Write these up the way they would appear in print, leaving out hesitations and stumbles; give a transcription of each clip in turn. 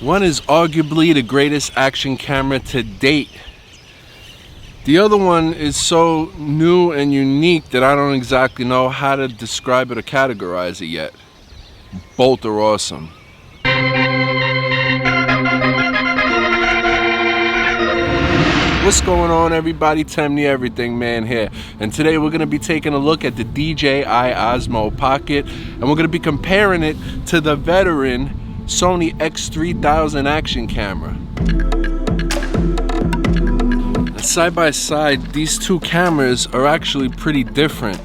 One is arguably the greatest action camera to date. The other one is so new and unique that I don't exactly know how to describe it or categorize it yet. Both are awesome. What's going on, everybody? Temney Everything Man here, and today we're going to be taking a look at the Dji Osmo Pocket, and we're going to be comparing it to the veteran Sony X3000 action camera. Side by side, these two cameras are actually pretty different,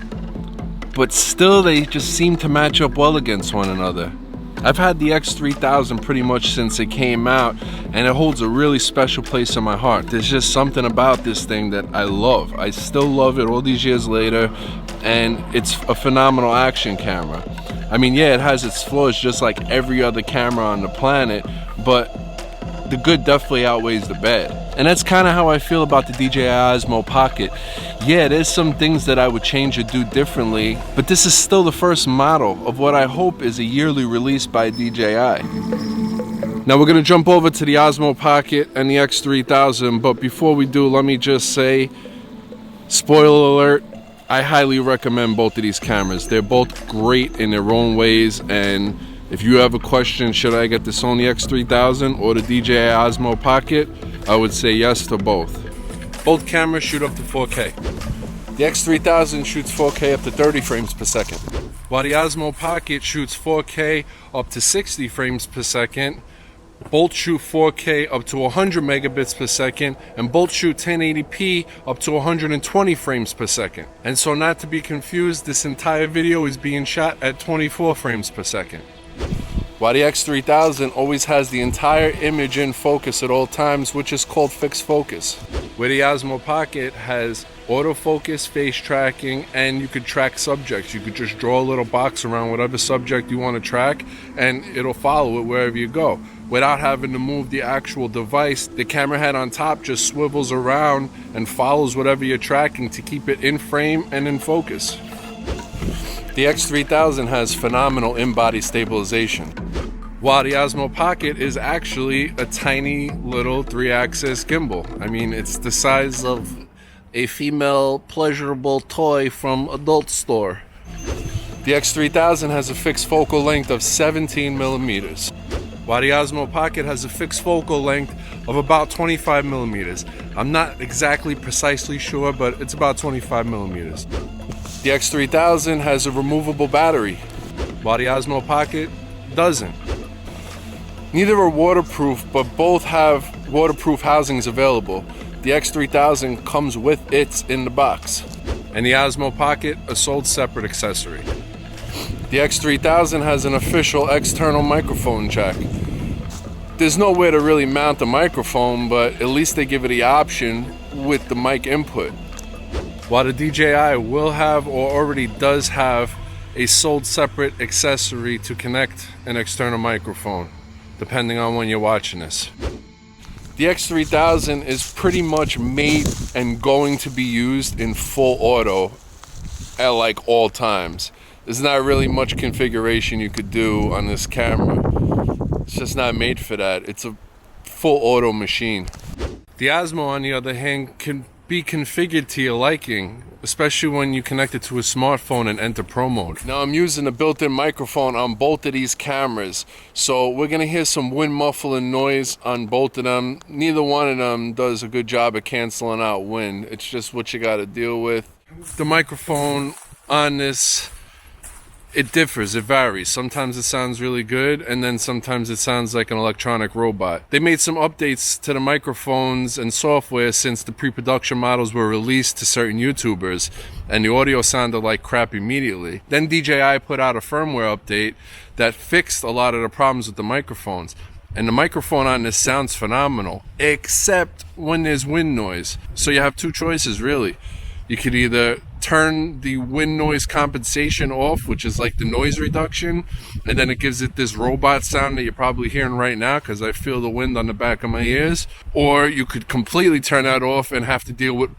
but still they just seem to match up well against one another. I've had the X3000 pretty much since it came out, and it holds a really special place in my heart. There's just something about this thing that I love. I still love it all these years later, and it's a phenomenal action camera. I mean, yeah, it has its flaws just like every other camera on the planet, but the good definitely outweighs the bad. And that's kind of how I feel about the Dji Osmo Pocket. Yeah, there's some things that I would change or do differently, but this is still the first model of what I hope is a yearly release by DJI. Now we're going to jump over to the Osmo Pocket and the X3000, but before we do, let me just say, spoiler alert, I highly recommend both of these cameras. They're both great in their own ways, and if you have a question, should I get the Sony X3000 or the Dji Osmo Pocket, I would say yes to both. Both cameras shoot up to 4K. The X3000 shoots 4K up to 30 frames per second, while the Osmo Pocket shoots 4K up to 60 frames per second. Both shoot 4K up to 100 megabits per second, and both shoot 1080p up to 120 frames per second. And so, not to be confused, this entire video is being shot at 24 frames per second. While the X3000 always has the entire image in focus at all times, which is called fixed focus. Where the Osmo Pocket has autofocus, face tracking, and you could track subjects. You could just draw a little box around whatever subject you want to track, and it'll follow it wherever you go. Without having to move the actual device, the camera head on top just swivels around and follows whatever you're tracking to keep it in frame and in focus. The X3000 has phenomenal in-body stabilization, while the Osmo Pocket is actually a tiny little 3-axis gimbal. I mean, it's the size of a female pleasurable toy from adult store. The X3000 has a fixed focal length of 17 millimeters, while the Osmo Pocket has a fixed focal length of about 25 millimeters. I'm not exactly precisely sure, but it's about 25 millimeters. The X3000 has a removable battery, while the Osmo Pocket doesn't. Neither are waterproof, but both have waterproof housings available. The X3000 comes with its in the box, and the Osmo Pocket a sold separate accessory. The X3000 has an official external microphone jack. There's nowhere to really mount the microphone, but at least they give it the option with the mic input. While the DJI will have, or already does have, a sold separate accessory to connect an external microphone, depending on when you're watching this. The X3000 is pretty much made and going to be used in full auto at like all times. There's not really much configuration you could do on this camera. It's just not made for that. It's a full auto machine. The Osmo, on the other hand, can be configured to your liking, especially when you connect it to a smartphone and enter Pro mode. Now I'm using a built-in microphone on both of these cameras, so we're gonna hear some wind muffling noise on both of them. Neither one of them does a good job of canceling out wind. It's just what you gotta deal with. The microphone on this, it differs, it varies. Sometimes it sounds really good, and then sometimes it sounds like an electronic robot. They made some updates to the microphones and software since the pre-production models were released to certain YouTubers, and the audio sounded like crap immediately. Then DJI put out a firmware update that fixed a lot of the problems with the microphones. And the microphone on this sounds phenomenal, except when there's wind noise. So you have two choices, really. You could either turn the wind noise compensation off, which is like the noise reduction, and then it gives it this robot sound that you're probably hearing right now because I feel the wind on the back of my ears. Or you could completely turn that off and have to deal with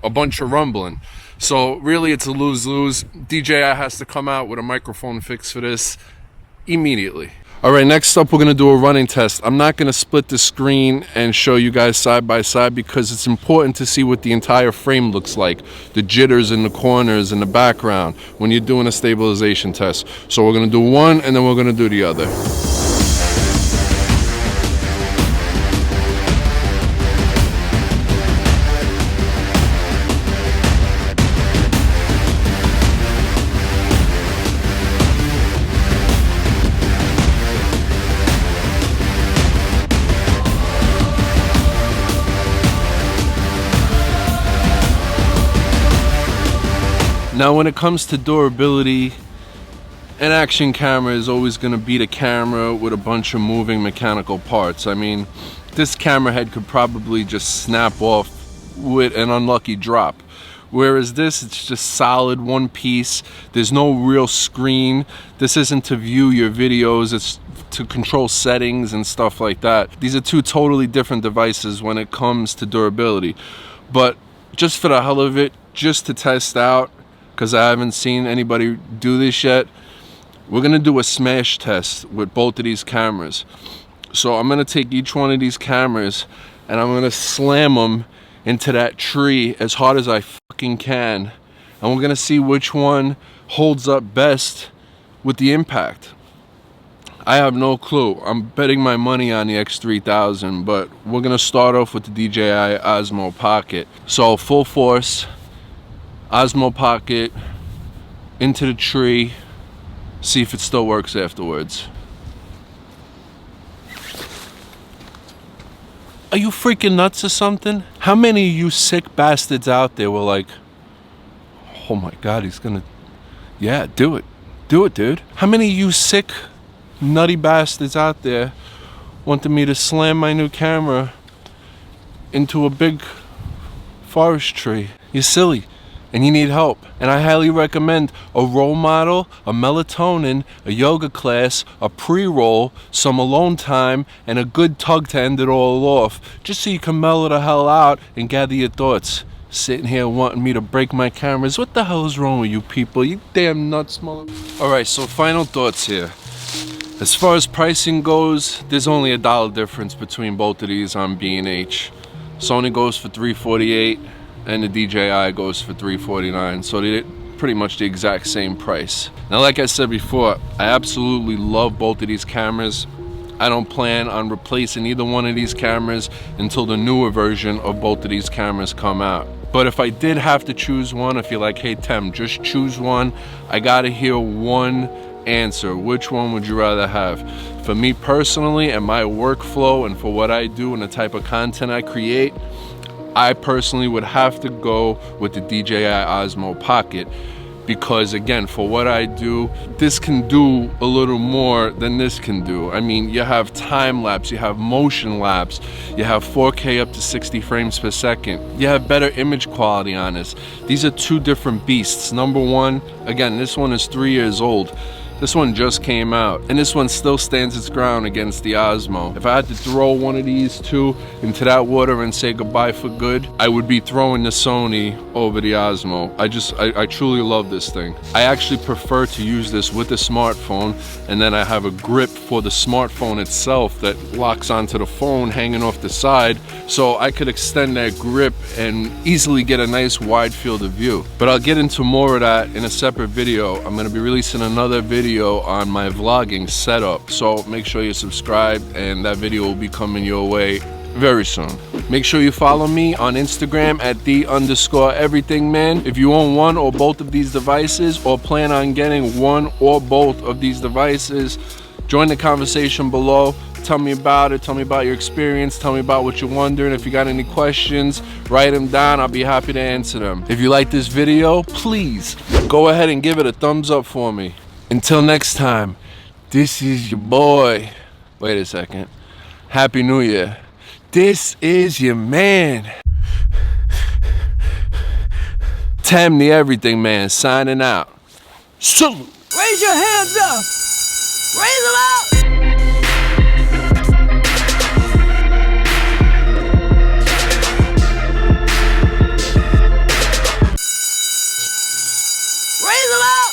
a bunch of rumbling. So really it's a lose-lose. DJI has to come out with a microphone fix for this immediately. All right, next up we're gonna do a running test. I'm not gonna split the screen and show you guys side by side because it's important to see what the entire frame looks like, the jitters in the corners in the background when you're doing a stabilization test. So we're gonna do one and then we're gonna do the other. Now when it comes to durability, an action camera is always going to beat a camera with a bunch of moving mechanical parts. I mean, this camera head could probably just snap off with an unlucky drop. Whereas this, it's just solid, one piece. There's no real screen. This isn't to view your videos, it's to control settings and stuff like that. These are two totally different devices when it comes to durability. But just for the hell of it, just to test out, because I haven't seen anybody do this yet, we're gonna do a smash test with both of these cameras. So I'm gonna take each one of these cameras and I'm gonna slam them into that tree as hard as I fucking can. And we're gonna see which one holds up best with the impact. I have no clue. I'm betting my money on the X3000, but we're gonna start off with the Dji Osmo Pocket. So full force, Osmo Pocket into the tree, see if it still works afterwards. Are you freaking nuts or something? How many of you sick bastards out there were like, oh my God, he's gonna, yeah, do it. Do it, dude. How many of you sick, nutty bastards out there wanted me to slam my new camera into a big forest tree? You're silly. And you need help. And I highly recommend a role model, a melatonin, a yoga class, a pre-roll, some alone time, and a good tug to end it all off, just so you can mellow the hell out and gather your thoughts. Sitting here wanting me to break my cameras. What the hell is wrong with you people? You damn nuts, mother. Alright, so final thoughts here. As far as pricing goes, there's only $1 difference between both of these on B&H. Sony goes for $348. And the DJI goes for $349, so they're pretty much the exact same price. Now, like I said before, I absolutely love both of these cameras. I don't plan on replacing either one of these cameras until the newer version of both of these cameras come out. But if I did have to choose one, if you're like, hey Tem, just choose one, I gotta hear one answer. Which one would you rather have? For me personally, and my workflow, and for what I do and the type of content I create, I personally would have to go with the Dji Osmo Pocket because, again, for what I do, this can do a little more than this can do. I mean, you have time lapse, you have motion lapse, you have 4K up to 60 frames per second. You have better image quality on this. These are two different beasts. Number one, again, this one is 3 years old. This one just came out, and this one still stands its ground against the Osmo. If I had to throw one of these two into that water and say goodbye for good, I would be throwing the Sony over the Osmo. I truly love this thing. I actually prefer to use this with a smartphone, and then I have a grip for the smartphone itself that locks onto the phone hanging off the side, so I could extend that grip and easily get a nice wide field of view. But I'll get into more of that in a separate video. I'm gonna be releasing another video on my vlogging setup, so make sure you're subscribed, and that video will be coming your way very soon. Make sure you follow me on Instagram at @the_everythingman. If you own one or both of these devices or plan on getting one or both of these devices, join the conversation below. Tell me about it, tell me about your experience, tell me about what you're wondering. If you got any questions, write them down, I'll be happy to answer them. If you like this video, please go ahead and give it a thumbs up for me. Until next time, this is your boy. Wait a second. Happy New Year. This is your man. Tem the Everything Man signing out. Salute. Raise your hands up. Raise them out.